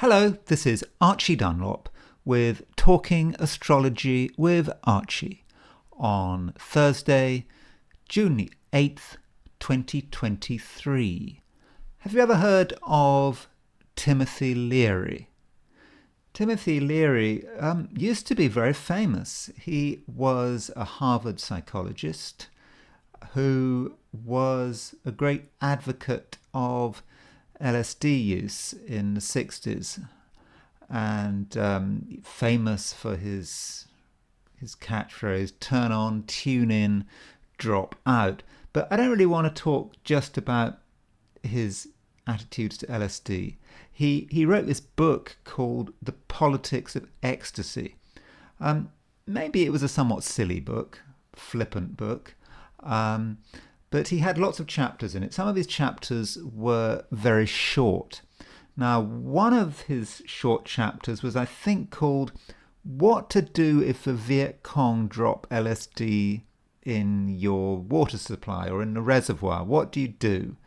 Hello, this is Archie Dunlop with Talking Astrology with Archie on Thursday, June the 8th, 2023. Have you ever heard of Timothy Leary? Timothy Leary used to be very famous. He was a Harvard psychologist who was a great advocate of LSD use in the 60s and famous for his catchphrase, turn on, tune in, drop out. But I don't really want to talk just about his attitudes to LSD. He wrote this book called The Politics of Ecstasy. Maybe it was a somewhat silly book, flippant book, but he had lots of chapters in it. Some of his chapters were very short. Now, one of his short chapters was, I think, called What to Do If the Viet Cong Drop LSD in Your Water Supply or in the reservoir. What do you do?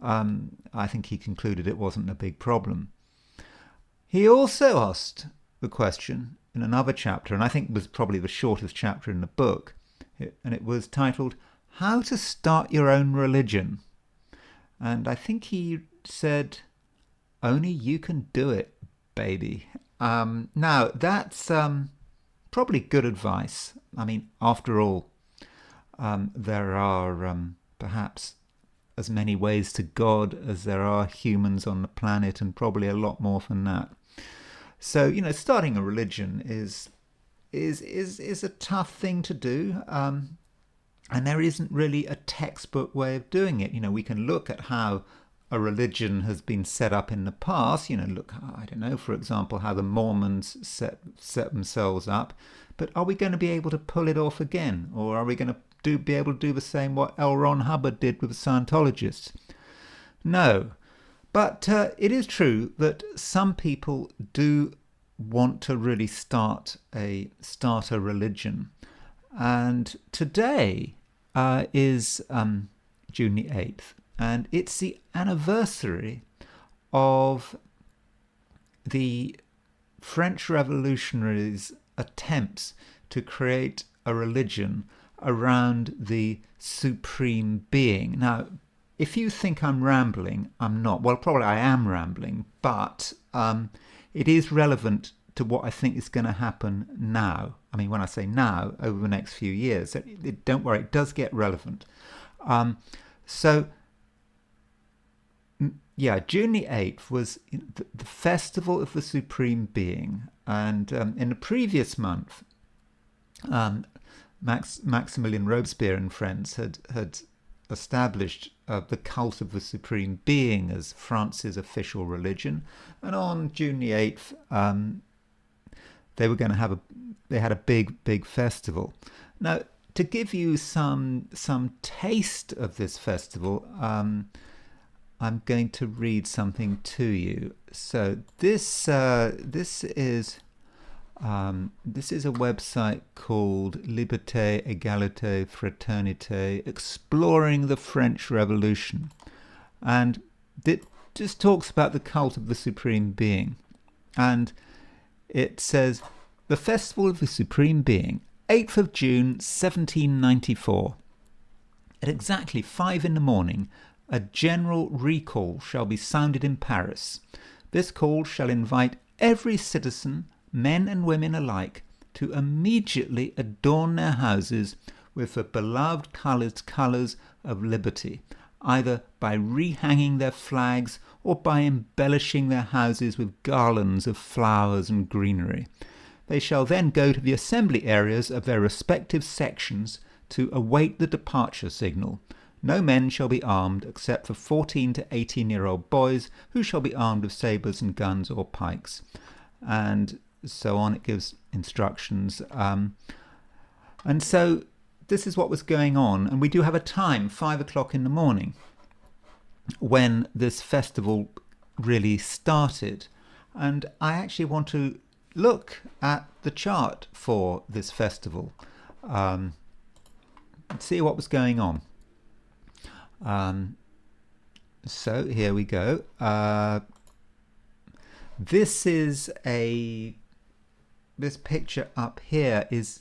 I think he concluded it wasn't a big problem. He also asked the question in another chapter, and I think it was probably the shortest chapter in the book, and it was titled How to Start Your Own Religion. And I think he said, only you can do it, baby. Now, that's probably good advice. I mean, after all, there are perhaps as many ways to God as there are humans on the planet, and probably a lot more than that. So, starting a religion is a tough thing to do. And there isn't really a textbook way of doing it. We can look at how a religion has been set up in the past. Look, I don't know, for example, how the Mormons set themselves up. But are we going to be able to pull it off again? Or are we going to be able to do the same what L. Ron Hubbard did with the Scientologists? No. But it is true that some people do want to really start a religion. And today is June the 8th, and it's the anniversary of the French revolutionaries' attempts to create a religion around the supreme being. Now, if you think I'm rambling, I'm not. Well, probably I am rambling, but it is relevant to what I think is going to happen now. I mean, when I say now, over the next few years, don't worry, it does get relevant. June the 8th was the festival of the Supreme Being. And in the previous month, Maximilian Robespierre and friends had established the cult of the Supreme Being as France's official religion. And on June the 8th, they were going to have they had a big festival. Now, to give you some taste of this festival, I'm going to read something to you. So this is a website called Liberté, Égalité, Fraternité, exploring the French Revolution, and it just talks about the cult of the Supreme Being. And it says, the Festival of the Supreme Being, 8th of June, 1794. At exactly 5 a.m, a general recall shall be sounded in Paris. This call shall invite every citizen, men and women alike, to immediately adorn their houses with the beloved colours of liberty, either by rehanging their flags or by embellishing their houses with garlands of flowers and greenery. They shall then go to the assembly areas of their respective sections to await the departure signal. No men shall be armed except for 14 to 18-year-old boys, who shall be armed with sabres and guns or pikes. And so on. It gives instructions. And so this is what was going on. And we do have a time, 5 o'clock in the morning, when this festival really started. And I actually want to look at the chart for this festival and see what was going on. So here we go. This is this picture up here is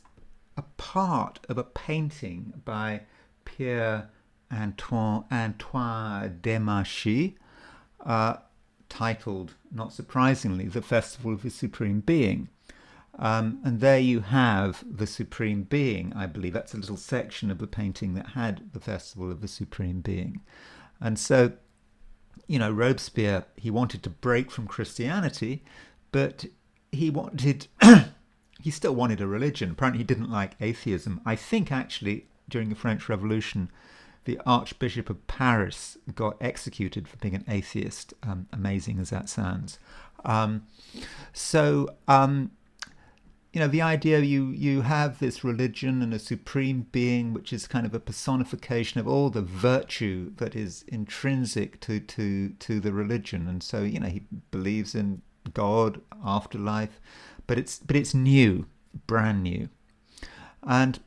a part of a painting by Pierre Antoine Demarchi, titled, not surprisingly, The Festival of the Supreme Being. And there you have the Supreme Being, I believe. That's a little section of the painting that had the Festival of the Supreme Being. And so, Robespierre, he wanted to break from Christianity, but he still wanted a religion. Apparently he didn't like atheism. I think actually during the French Revolution, the Archbishop of Paris got executed for being an atheist, amazing as that sounds. The idea you have this religion and a supreme being, which is kind of a personification of all the virtue that is intrinsic to the religion. And so, he believes in God, afterlife, but it's new, brand new. And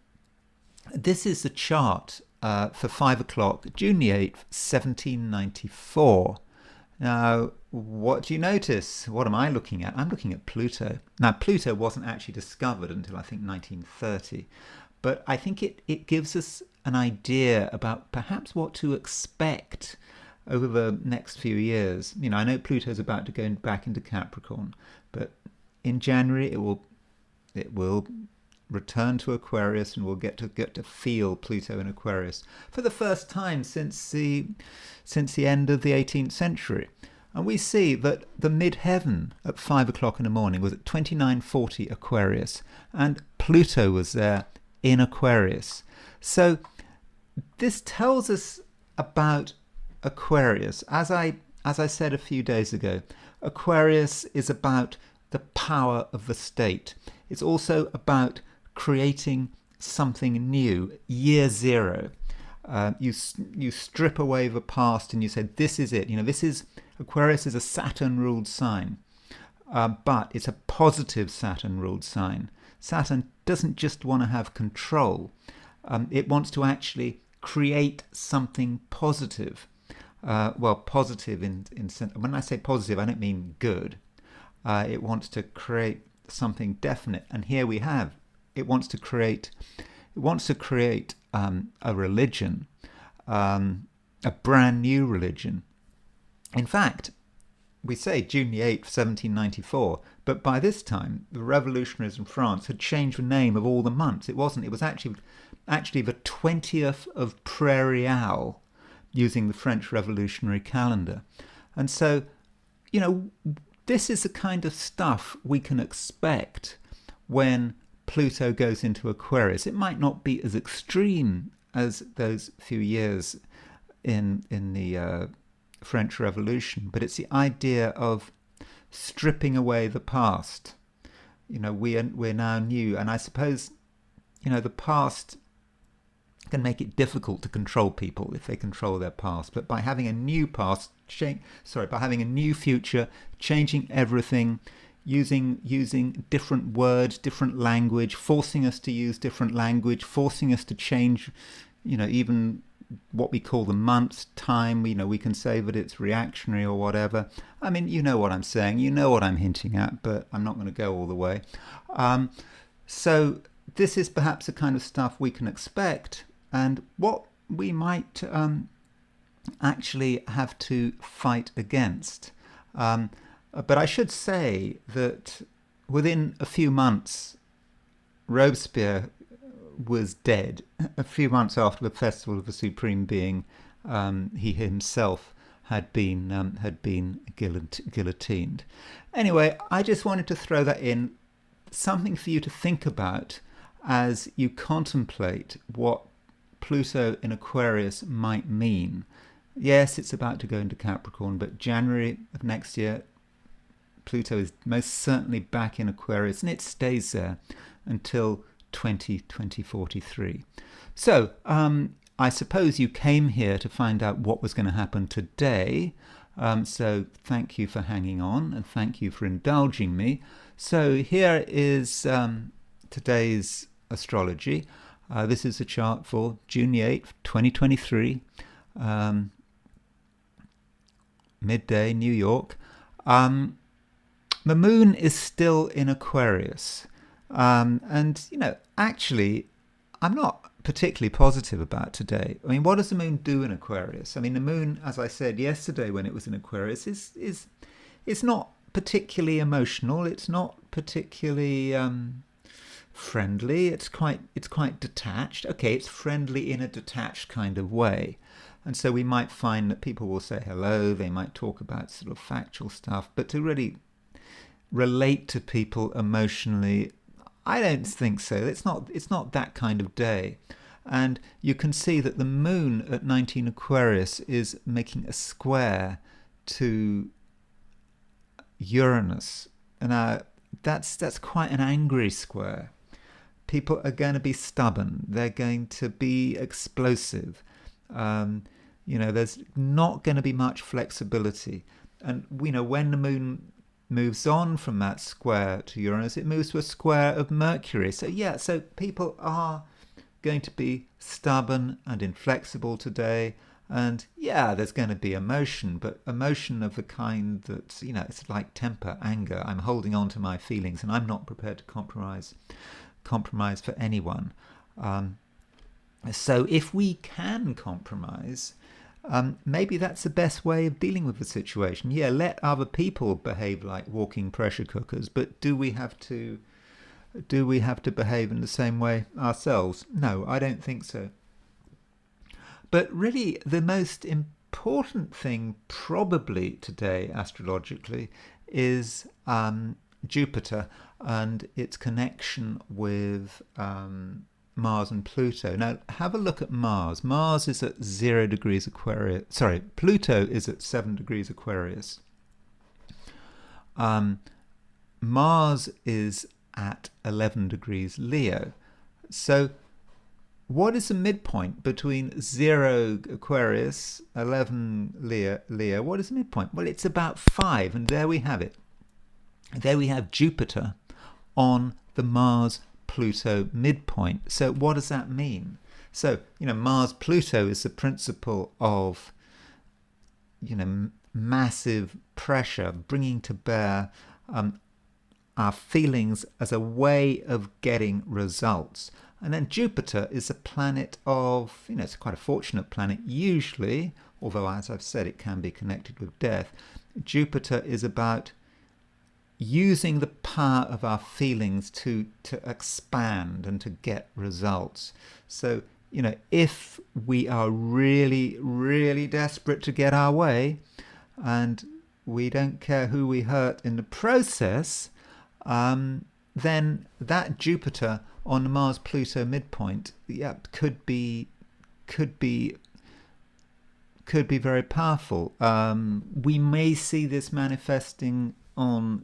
this is the chart for 5 o'clock, June the 8th, 1794. Now, what do you notice? What am I looking at? I'm looking at Pluto. Now, Pluto wasn't actually discovered until I think 1930, but I think it gives us an idea about perhaps what to expect over the next few years. I know Pluto's about to go back into Capricorn, but in January it will return to Aquarius, and we'll get to feel Pluto in Aquarius for the first time since the end of the 18th century. And we see that the midheaven at 5 o'clock in the morning was at 2940 Aquarius, and Pluto was there in Aquarius. So this tells us about Aquarius. As I said a few days ago, Aquarius is about the power of the state. It's also about creating something new, year zero. You strip away the past and you say, this is it. Aquarius is a Saturn-ruled sign, but it's a positive Saturn-ruled sign. Saturn doesn't just want to have control. It wants to actually create something positive. Positive when I say positive, I don't mean good. It wants to create something definite, and here we have. It wants to create a religion, a brand new religion. In fact, we say June the 8th, 1794, but by this time the revolutionaries in France had changed the name of all the months. It was actually the 20th of Prairial, using the French revolutionary calendar. And so, this is the kind of stuff we can expect when Pluto goes into Aquarius. It might not be as extreme as those few years in the French Revolution, but it's the idea of stripping away the past. We're now new, and I suppose the past can make it difficult to control people if they control their past. But by having a new by having a new future, changing everything, using different words, different language, forcing us to use different language, forcing us to change, even what we call the months, time. We can say that it's reactionary or whatever. I mean, you know what I'm saying, you know what I'm hinting at, but I'm not going to go all the way. So this is perhaps the kind of stuff we can expect, and what we might actually have to fight against. But I should say that within a few months, Robespierre was dead. A few months after the Festival of the Supreme Being, he himself had been guillotined. Anyway, I just wanted to throw that in, something for you to think about as you contemplate what Pluto in Aquarius might mean. Yes, it's about to go into Capricorn, but January of next year, Pluto is most certainly back in Aquarius, and it stays there until 2043. So, I suppose you came here to find out what was going to happen today. So thank you for hanging on, and thank you for indulging me. So here is today's astrology. This is a chart for June 8th, 2023, midday, New York. The moon is still in Aquarius. And, actually, I'm not particularly positive about today. I mean, what does the moon do in Aquarius? I mean, the moon, as I said yesterday when it was in Aquarius, is not particularly emotional. It's not particularly friendly. It's quite detached. Okay, it's friendly in a detached kind of way. And so we might find that people will say hello, they might talk about sort of factual stuff, but to really relate to people emotionally, I don't think so. It's not that kind of day. And you can see that the moon at 19 Aquarius is making a square to Uranus. And that's quite an angry square. People are going to be stubborn. They're going to be explosive. There's not going to be much flexibility. And when the moon moves on from that square to Uranus, it moves to a square of Mercury. So people are going to be stubborn and inflexible today. And there's going to be emotion, but emotion of the kind that, it's like temper, anger. I'm holding on to my feelings and I'm not prepared to compromise for anyone. So if we can compromise, maybe that's the best way of dealing with the situation. Let other people behave like walking pressure cookers, but do we have to behave in the same way ourselves? No, I don't think so. But really, the most important thing probably today, astrologically, is Jupiter and its connection with Mars and Pluto. Now, have a look at Mars. Mars is at 0 degrees Aquarius. Sorry, Pluto is at 7 degrees Aquarius. Mars is at 11 degrees Leo. So what is the midpoint between 0 Aquarius, 11 Leo? What is the midpoint? Well, it's about 5, and there we have it. There we have Jupiter on the Mars-Pluto midpoint. So what does that mean? So, Mars-Pluto is the principle of, massive pressure, bringing to bear our feelings as a way of getting results. And then Jupiter is a planet of, it's quite a fortunate planet usually, although as I've said, it can be connected with death. Jupiter is about using the power of our feelings to expand and to get results. So, if we are really, really desperate to get our way and we don't care who we hurt in the process, then that Jupiter on the Mars-Pluto midpoint, could be very powerful. We may see this manifesting on,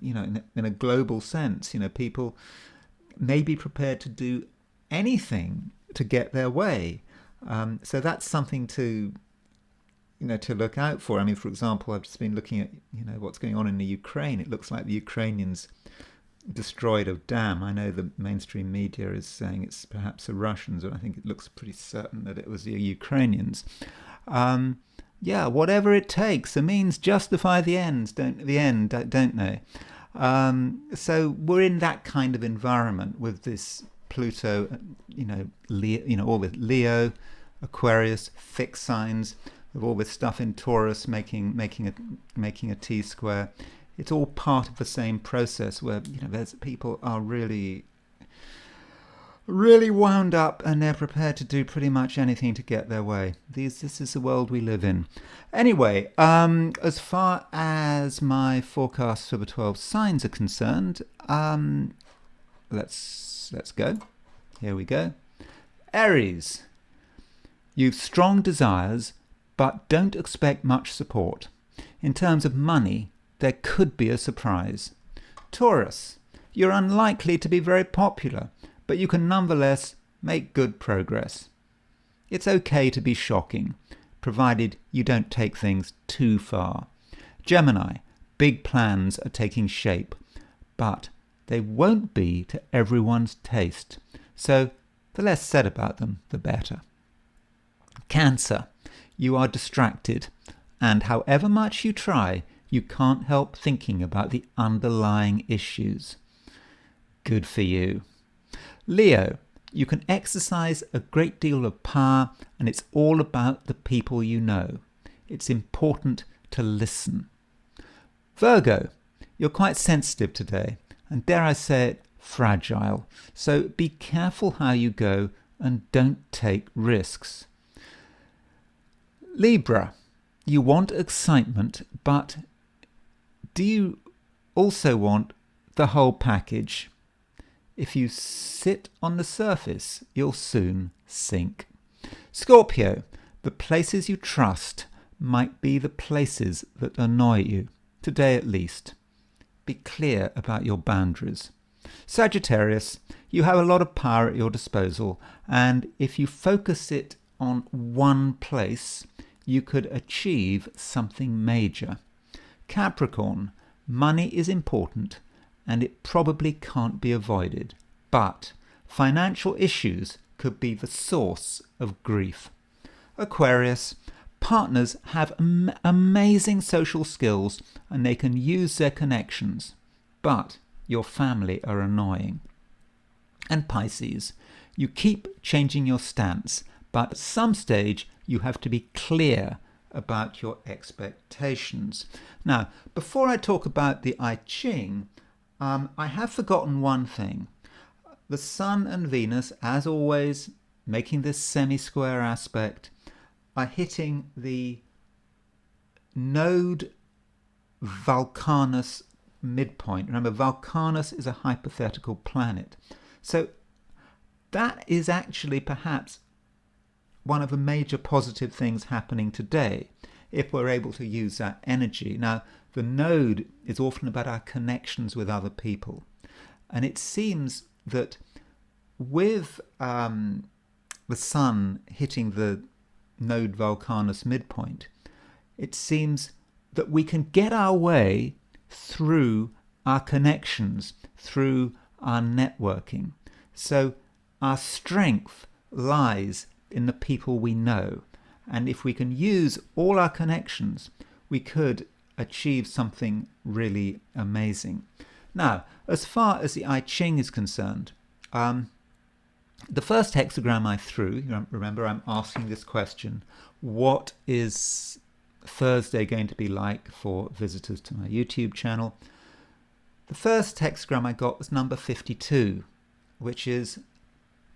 in a global sense. People may be prepared to do anything to get their way. So that's something to look out for. I mean, for example, I've just been looking at, what's going on in the Ukraine. It looks like the Ukrainians destroyed a dam. I know the mainstream media is saying it's perhaps the Russians, but I think it looks pretty certain that it was the Ukrainians. Whatever it takes. The means justify the ends, don't they? So we're in that kind of environment with this Pluto, Leo, all with Leo, Aquarius, fixed signs, with all this stuff in Taurus making a T-square. It's all part of the same process where there's people are really, really wound up and they're prepared to do pretty much anything to get their way. This is the world we live in. Anyway, as far as my forecasts for the 12 signs are concerned, let's go. Here we go. Aries, you've strong desires, but don't expect much support. In terms of money, there could be a surprise. Taurus, you're unlikely to be very popular, but you can nonetheless make good progress. It's okay to be shocking, provided you don't take things too far. Gemini, big plans are taking shape, but they won't be to everyone's taste, so the less said about them, the better. Cancer, you are distracted, and however much you try, You can't help thinking about the underlying issues. Good for you. Leo, you can exercise a great deal of power, and it's all about the people you know. It's important to listen. Virgo, you're quite sensitive today, and dare I say it, fragile. So be careful how you go and don't take risks. Libra, you want excitement, but do you also want the whole package? If you sit on the surface, you'll soon sink. Scorpio, the places you trust might be the places that annoy you, today at least. Be clear about your boundaries. Sagittarius, you have a lot of power at your disposal, and if you focus it on one place, you could achieve something major. Capricorn, money is important, and it probably can't be avoided, but financial issues could be the source of grief. Aquarius, partners have amazing social skills and they can use their connections, but your family are annoying. And Pisces, you keep changing your stance, but at some stage you have to be clear about your expectations. Now, before I talk about the I Ching, I have forgotten one thing. The Sun and Venus, as always, making this semi-square aspect, are hitting the node Vulcanus midpoint. Remember, Vulcanus is a hypothetical planet. So that is actually perhaps one of the major positive things happening today, if we're able to use that energy. Now, the node is often about our connections with other people. And it seems that with the Sun hitting the node Vulcanus midpoint, it seems that we can get our way through our connections, through our networking. So our strength lies in the people we know. And if we can use all our connections, we could achieve something really amazing. Now, as far as the I Ching is concerned, the first hexagram I threw, remember I'm asking this question, what is Thursday going to be like for visitors to my YouTube channel? The first hexagram I got was number 52, which is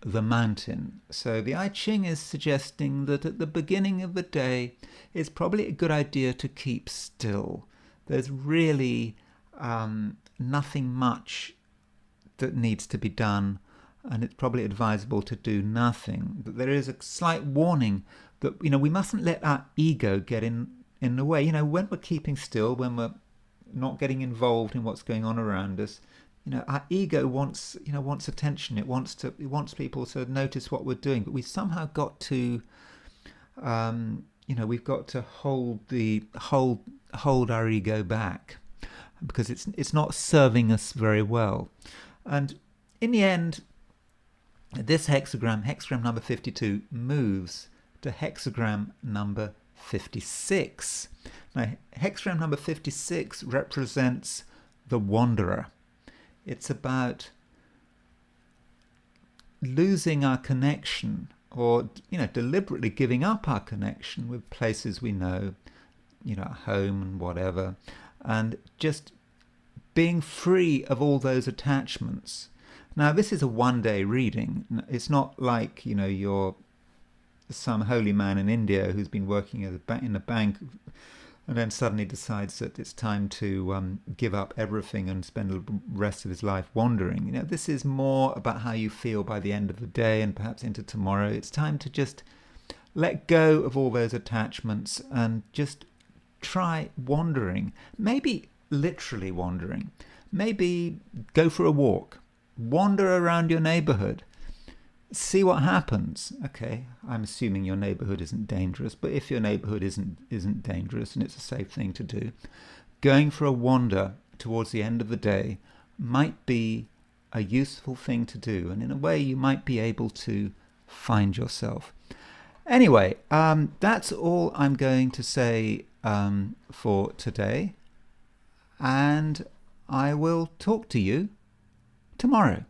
the mountain. So the I Ching is suggesting that at the beginning of the day, it's probably a good idea to keep still. There's really nothing much that needs to be done, and it's probably advisable to do nothing. But there is a slight warning that, we mustn't let our ego get in the way. When we're keeping still, when we're not getting involved in what's going on around us, our ego wants attention. It wants people to notice what we're doing. But we've somehow got to, we've got to hold our ego back, because it's not serving us very well. And in the end, this hexagram number 52, moves to hexagram number 56. Now, hexagram number 56 represents the wanderer. It's about losing our connection, or deliberately giving up our connection with places we know, home and whatever, and just being free of all those attachments. Now, this is a one-day reading. It's not like you're some holy man in India who's been working in a bank and then suddenly decides that it's time to give up everything and spend the rest of his life wandering. This is more about how you feel by the end of the day and perhaps into tomorrow. It's time to just let go of all those attachments and just try wandering. Maybe literally wandering. Maybe go for a walk. Wander around your neighborhood. See what happens. Okay, I'm assuming your neighborhood isn't dangerous, but if your neighborhood isn't dangerous and it's a safe thing to do, going for a wander towards the end of the day might be a useful thing to do, and in a way you might be able to find yourself. Anyway, that's all I'm going to say for today. and I will talk to you tomorrow.